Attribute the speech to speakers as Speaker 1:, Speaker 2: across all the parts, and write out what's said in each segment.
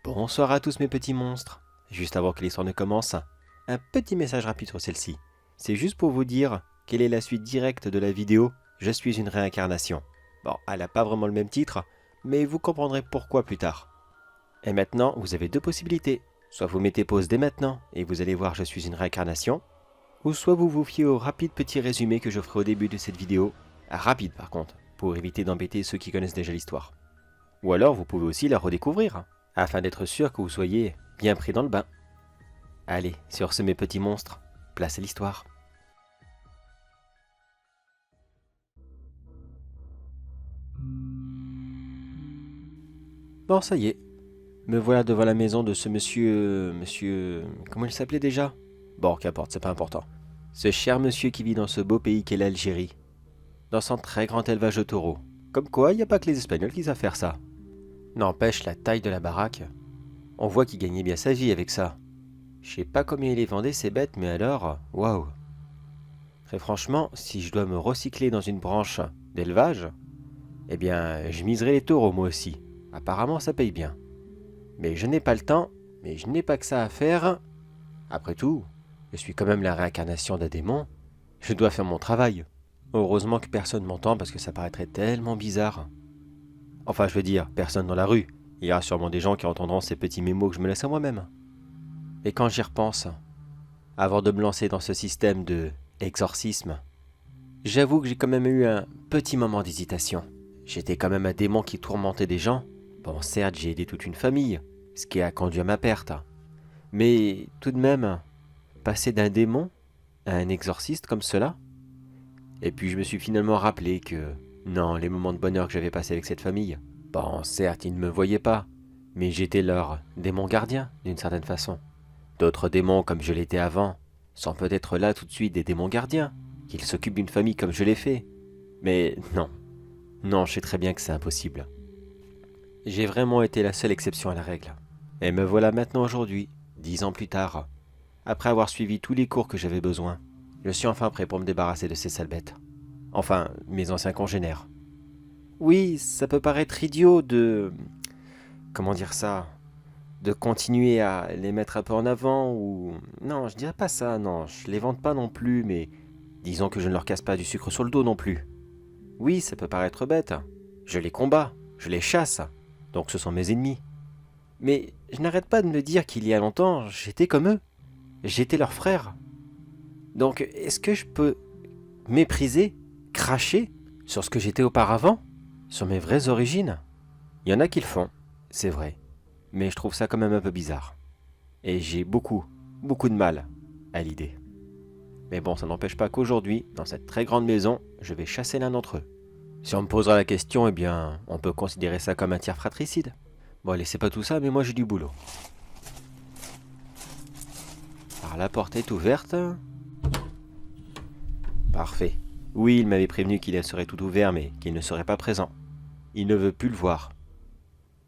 Speaker 1: Bonsoir à tous mes petits monstres. Juste avant que l'histoire ne commence, un petit message rapide sur celle-ci. C'est juste pour vous dire quelle est la suite directe de la vidéo « Je suis une réincarnation ». Bon, elle n'a pas vraiment le même titre, mais vous comprendrez pourquoi plus tard. Et maintenant, vous avez deux possibilités. Soit vous mettez pause dès maintenant et vous allez voir « Je suis une réincarnation », ou soit vous vous fiez au rapide petit résumé que je ferai au début de cette vidéo. Rapide par contre, pour éviter d'embêter ceux qui connaissent déjà l'histoire. Ou alors vous pouvez aussi la redécouvrir, afin d'être sûr que vous soyez bien pris dans le bain. Allez, sur ce mes petits monstres, place à l'histoire. Bon, ça y est, me voilà devant la maison de ce monsieur... Comment il s'appelait déjà? Bon, qu'importe, c'est pas important. Ce cher monsieur qui vit dans ce beau pays qu'est l'Algérie, dans son très grand élevage de taureaux. Comme quoi, il n'y a pas que les Espagnols qui savent faire ça. N'empêche la taille de la baraque. On voit qu'il gagnait bien sa vie avec ça. Je sais pas combien il les vendait ces bêtes, mais alors, waouh. Très franchement, si je dois me recycler dans une branche d'élevage, eh bien, je miserai les taureaux moi aussi. Apparemment, ça paye bien. Mais je n'ai pas le temps, mais je n'ai pas que ça à faire. Après tout, je suis quand même la réincarnation d'un démon. Je dois faire mon travail. Heureusement que personne m'entend parce que ça paraîtrait tellement bizarre. Enfin, je veux dire, personne dans la rue. Il y aura sûrement des gens qui entendront ces petits mémos que je me laisse à moi-même. Et quand j'y repense, avant de me lancer dans ce système de exorcisme, j'avoue que j'ai quand même eu un petit moment d'hésitation. J'étais quand même un démon qui tourmentait des gens. Bon, certes, j'ai aidé toute une famille, ce qui a conduit à ma perte. Mais tout de même, passer d'un démon à un exorciste comme cela. Et puis je me suis finalement rappelé que, non, les moments de bonheur que j'avais passés avec cette famille, bon, certes, ils ne me voyaient pas, mais j'étais leur démon gardien, d'une certaine façon. D'autres démons, comme je l'étais avant, sont peut-être là tout de suite des démons gardiens, qu'ils s'occupent d'une famille comme je l'ai fait. Mais non, non, je sais très bien que c'est impossible. J'ai vraiment été la seule exception à la règle. Et me voilà maintenant aujourd'hui, 10 ans plus tard, après avoir suivi tous les cours que j'avais besoin. Je suis enfin prêt pour me débarrasser de ces sales bêtes. Enfin, mes anciens congénères. Oui, ça peut paraître idiot de... Comment dire ça? De continuer à les mettre un peu en avant ou... Non, je dirais pas ça, non, je les vante pas non plus, mais... Disons que je ne leur casse pas du sucre sur le dos non plus. Oui, ça peut paraître bête. Je les combats, je les chasse, donc ce sont mes ennemis. Mais je n'arrête pas de me dire qu'il y a longtemps, j'étais comme eux. J'étais leur frère. Donc, est-ce que je peux mépriser, cracher sur ce que j'étais auparavant? Sur mes vraies origines? Il y en a qui le font, c'est vrai. Mais je trouve ça quand même un peu bizarre. Et j'ai beaucoup de mal à l'idée. Mais bon, ça n'empêche pas qu'aujourd'hui, dans cette très grande maison, je vais chasser l'un d'entre eux. Si on me posera la question, eh bien, on peut considérer ça comme un tir fratricide. Bon, allez, c'est pas tout ça, mais moi j'ai du boulot. Alors, la porte est ouverte. Parfait. Oui, il m'avait prévenu qu'il serait tout ouvert, mais qu'il ne serait pas présent. Il ne veut plus le voir.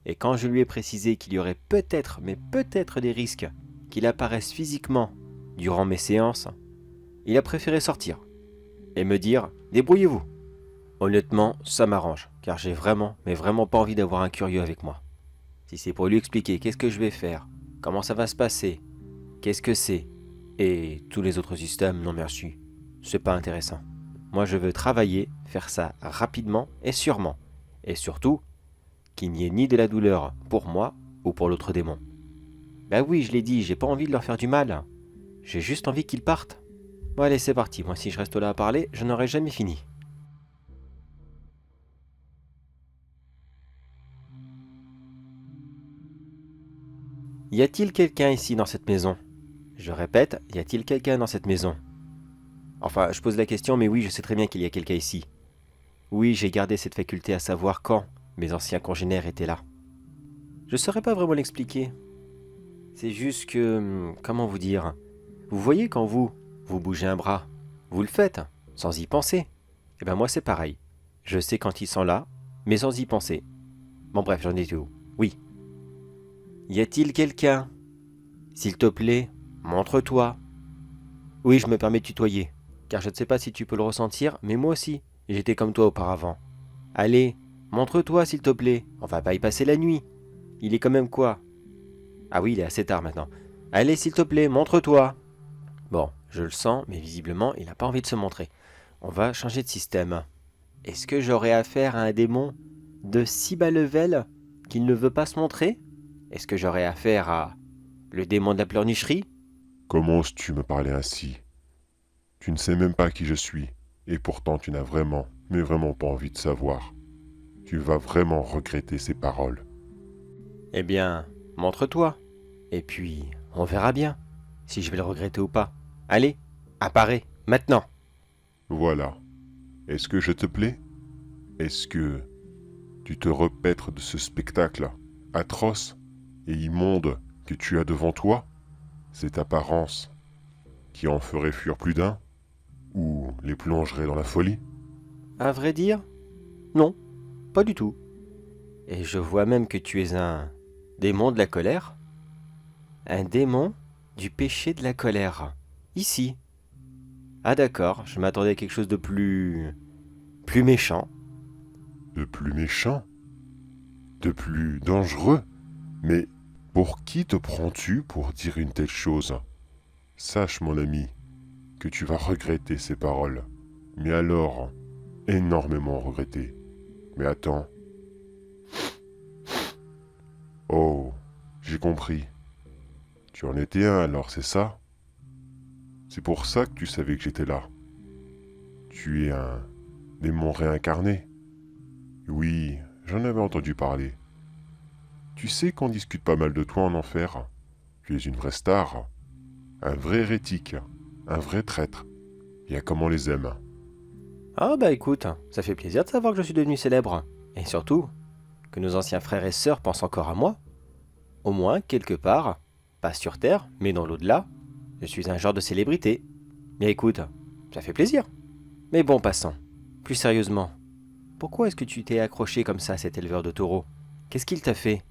Speaker 1: Et quand je lui ai précisé qu'il y aurait peut-être, mais peut-être des risques qu'il apparaisse physiquement durant mes séances, il a préféré sortir et me dire « Débrouillez-vous ». Honnêtement, ça m'arrange, car j'ai vraiment, mais vraiment pas envie d'avoir un curieux avec moi. Si c'est pour lui expliquer qu'est-ce que je vais faire, comment ça va se passer, qu'est-ce que c'est, et tous les autres systèmes, non merci, c'est pas intéressant. Moi je veux travailler, faire ça rapidement et sûrement, et surtout, qu'il n'y ait ni de la douleur pour moi ou pour l'autre démon. Bah oui, je l'ai dit, j'ai pas envie de leur faire du mal, j'ai juste envie qu'ils partent. Bon allez, c'est parti, moi si je reste là à parler, je n'aurai jamais fini. Y a-t-il quelqu'un ici dans cette maison? Je répète, y a-t-il quelqu'un dans cette maison? Enfin, je pose la question, mais oui, je sais très bien qu'il y a quelqu'un ici. Oui, j'ai gardé cette faculté à savoir quand mes anciens congénères étaient là. Je ne saurais pas vraiment l'expliquer. C'est juste que... Comment vous dire? Vous voyez quand vous bougez un bras, vous le faites, sans y penser. Et ben moi c'est pareil. Je sais quand ils sont là, mais sans y penser. Bon bref, j'en étais où? Oui. Y a-t-il quelqu'un? S'il te plaît, Montre-toi. Oui, je me permets de tutoyer, car je ne sais pas si tu peux le ressentir, mais moi aussi, j'étais comme toi auparavant. Allez, montre-toi s'il te plaît, on va pas y passer la nuit. Il est quand même quoi? Ah oui, il est assez tard maintenant. Allez, s'il te plaît, montre-toi. Bon, je le sens, mais visiblement, il n'a pas envie de se montrer. On va changer de système. Est-ce que j'aurais affaire à un démon de si bas level qu'il ne veut pas se montrer? Est-ce que j'aurais affaire à le démon de la pleurnicherie?
Speaker 2: Comment oses-tu me parler ainsi? Tu ne sais même pas qui je suis, et pourtant tu n'as vraiment, mais vraiment pas envie de savoir. Tu vas vraiment regretter ces paroles.
Speaker 1: Eh bien, montre-toi. Et puis, on verra bien si je vais le regretter ou pas. Allez, apparais, maintenant.
Speaker 2: Voilà. Est-ce que je te plais? Est-ce que tu te repaîtres de ce spectacle atroce et immonde que tu as devant toi? Cette apparence qui en ferait fuir plus d'un? Ou les plongerait dans la folie?
Speaker 1: À vrai dire, non, pas du tout. Et je vois même que tu es un démon de la colère. Un démon du péché de la colère. Ici. Ah d'accord, je m'attendais à quelque chose de plus méchant.
Speaker 2: De plus méchant? De plus dangereux? Mais pour qui te prends-tu pour dire une telle chose? Sache, mon ami, que tu vas regretter ces paroles. Mais alors, énormément regretter. Mais attends. Oh, j'ai compris. Tu en étais un alors, c'est ça? C'est pour ça que tu savais que j'étais là. Tu es un démon réincarné? Oui, j'en avais entendu parler. Tu sais qu'on discute pas mal de toi en enfer. Tu es une vraie star, un vrai hérétique, un vrai traître. Bien comme on les aime.
Speaker 1: Ah bah écoute, ça fait plaisir de savoir que je suis devenu célèbre. Et surtout, que nos anciens frères et sœurs pensent encore à moi. Au moins, quelque part, pas sur Terre, mais dans l'au-delà, je suis un genre de célébrité. Mais écoute, ça fait plaisir. Mais bon, passons. Plus sérieusement, pourquoi est-ce que tu t'es accroché comme ça à cet éleveur de taureaux? Qu'est-ce qu'il t'a fait?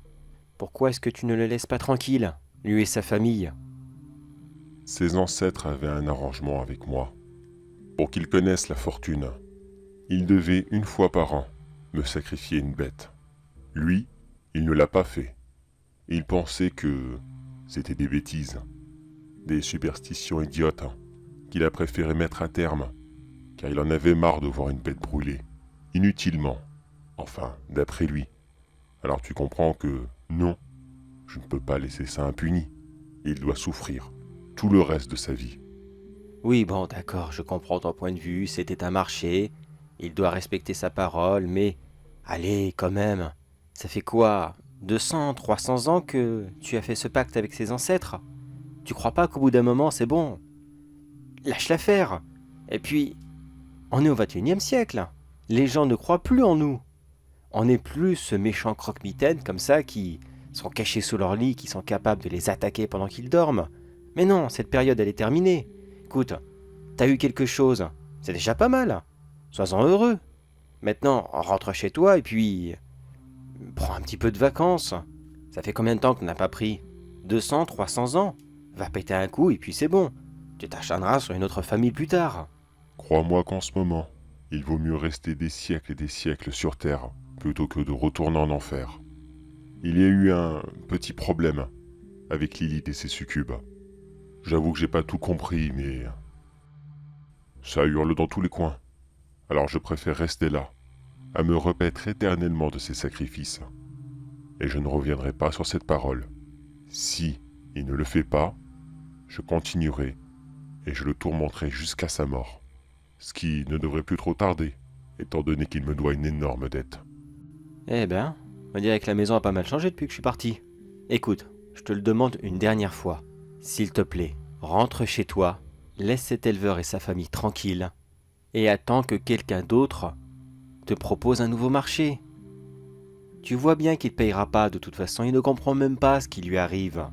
Speaker 1: Pourquoi est-ce que tu ne le laisses pas tranquille, lui et sa famille?
Speaker 2: Ses ancêtres avaient un arrangement avec moi. Pour qu'ils connaissent la fortune, ils devaient une fois par an me sacrifier une bête. Lui, il ne l'a pas fait. Il pensait que c'était des bêtises, des superstitions idiotes qu'il a préféré mettre à terme, car il en avait marre de voir une bête brûler, inutilement, enfin, d'après lui. Alors tu comprends que non, je ne peux pas laisser ça impuni, et il doit souffrir tout le reste de sa vie.
Speaker 1: Oui, bon, d'accord, je comprends ton point de vue, c'était un marché, il doit respecter sa parole, mais allez, quand même, ça fait quoi 200, 300 ans que tu as fait ce pacte avec ses ancêtres? Tu crois pas qu'au bout d'un moment, c'est bon? Lâche l'affaire. Et puis, on est au 21e siècle. Les gens ne croient plus en nous. On n'est plus ce méchant croque-mitaine comme ça qui sont cachés sous leur lit, qui sont capables de les attaquer pendant qu'ils dorment. Mais non, cette période, elle est terminée. Écoute, t'as eu quelque chose, c'est déjà pas mal. Sois-en heureux. Maintenant, rentre chez toi et puis prends un petit peu de vacances. Ça fait combien de temps qu'on n'a pas pris 200, 300 ans. Va péter un coup et puis c'est bon. Tu t'acharneras sur une autre famille plus tard.
Speaker 2: Crois-moi qu'en ce moment, il vaut mieux rester des siècles et des siècles sur Terre plutôt que de retourner en enfer. Il y a eu un petit problème avec Lilith et ses succubes. J'avoue que j'ai pas tout compris, mais ça hurle dans tous les coins. Alors je préfère rester là, à me repaître éternellement de ces sacrifices. Et je ne reviendrai pas sur cette parole. Si il ne le fait pas, je continuerai et je le tourmenterai jusqu'à sa mort. Ce qui ne devrait plus trop tarder, étant donné qu'il me doit une énorme dette.
Speaker 1: Eh ben, on dirait que la maison a pas mal changé depuis que je suis parti. Écoute, je te le demande une dernière fois. S'il te plaît, rentre chez toi, laisse cet éleveur et sa famille tranquilles, et attends que quelqu'un d'autre te propose un nouveau marché. Tu vois bien qu'il ne payera pas, de toute façon, il ne comprend même pas ce qui lui arrive.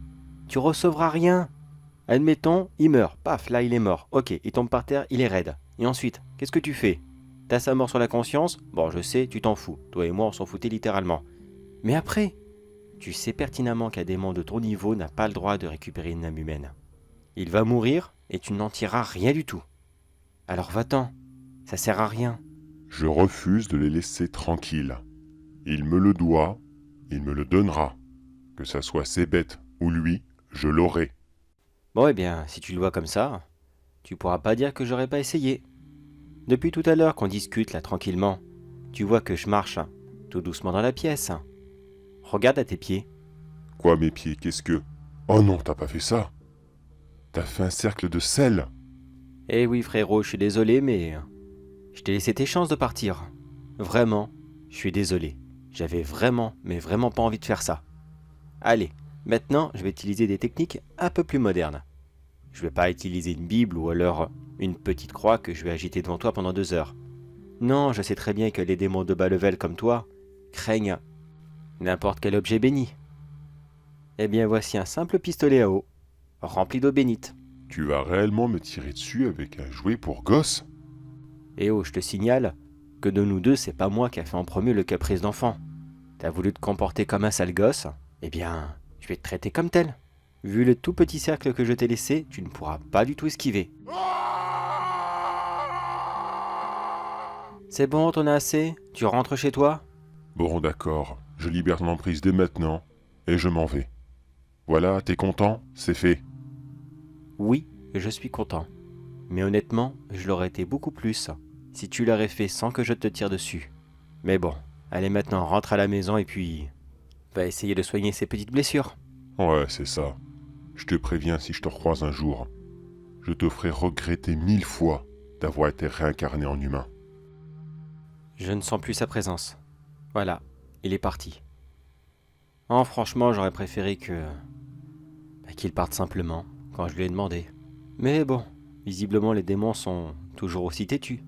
Speaker 1: Tu recevras rien. Admettons, il meurt, paf, là il est mort. Ok, il tombe par terre, il est raide. Et ensuite, qu'est-ce que tu fais? T'as sa mort sur la conscience? Bon, je sais, tu t'en fous. Toi et moi, on s'en foutait littéralement. Mais après, tu sais pertinemment qu'un démon de ton niveau n'a pas le droit de récupérer une âme humaine. Il va mourir et tu n'en tireras rien du tout. Alors va-t'en, ça sert à rien.
Speaker 2: Je refuse de les laisser tranquilles. Il me le doit, il me le donnera. Que ça soit ces bêtes ou lui, je l'aurai.
Speaker 1: Bon eh bien, si tu le vois comme ça, tu pourras pas dire que j'aurais pas essayé. Depuis tout à l'heure qu'on discute là tranquillement, tu vois que je marche tout doucement dans la pièce. Regarde à tes pieds.
Speaker 2: Quoi, mes pieds, qu'est-ce que... Oh non, t'as pas fait ça. T'as fait un cercle de sel.
Speaker 1: Eh oui frérot, je suis désolé mais je t'ai laissé tes chances de partir. Vraiment, je suis désolé. J'avais vraiment, mais vraiment pas envie de faire ça. Allez, maintenant je vais utiliser des techniques un peu plus modernes. Je vais pas utiliser une Bible ou alors une petite croix que je vais agiter devant toi pendant 2 heures. Non, je sais très bien que les démons de bas level comme toi craignent n'importe quel objet béni. Eh bien voici un simple pistolet à eau, rempli d'eau bénite.
Speaker 2: Tu vas réellement me tirer dessus avec un jouet pour gosse?
Speaker 1: Et oh, je te signale que de nous deux, c'est pas moi qui a fait en premier le caprice d'enfant. T'as voulu te comporter comme un sale gosse? Eh bien, je vais te traiter comme tel. Vu le tout petit cercle que je t'ai laissé, tu ne pourras pas du tout esquiver. C'est bon, t'en as assez? Tu rentres chez toi?
Speaker 2: Bon, d'accord, je libère ton emprise dès maintenant, et je m'en vais. Voilà, t'es content? C'est fait.
Speaker 1: Oui, je suis content. Mais honnêtement, je l'aurais été beaucoup plus si tu l'aurais fait sans que je te tire dessus. Mais bon, allez maintenant, rentre à la maison et puis... va essayer de soigner ces petites blessures.
Speaker 2: Ouais, c'est ça. Je te préviens, si je te recroise un jour, je te ferai regretter 1000 fois d'avoir été réincarné en humain.
Speaker 1: Je ne sens plus sa présence. Voilà, il est parti. Oh, franchement, j'aurais préféré qu'il parte simplement, quand je lui ai demandé. Mais bon, visiblement les démons sont toujours aussi têtus.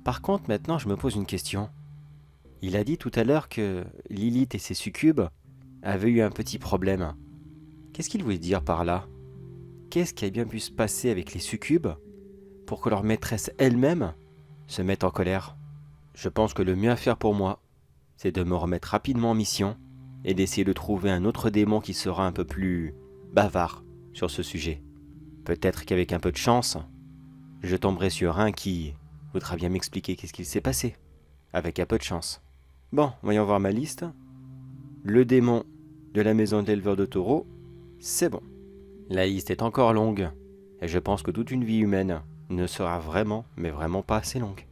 Speaker 1: Par contre, maintenant, je me pose une question. Il a dit tout à l'heure que Lilith et ses succubes avaient eu un petit problème. Qu'est-ce qu'il voulait dire par là? Qu'est-ce qui a bien pu se passer avec les succubes pour que leur maîtresse elle-même se mette en colère? Je pense que le mieux à faire pour moi, c'est de me remettre rapidement en mission et d'essayer de trouver un autre démon qui sera un peu plus bavard sur ce sujet. Peut-être qu'avec un peu de chance, je tomberai sur un qui voudra bien m'expliquer qu'est-ce qu'il s'est passé. Avec un peu de chance. Bon, voyons voir ma liste. Le démon de la maison de l'éleveur de taureaux, c'est bon. La liste est encore longue, et je pense que toute une vie humaine ne sera vraiment, mais vraiment pas assez longue.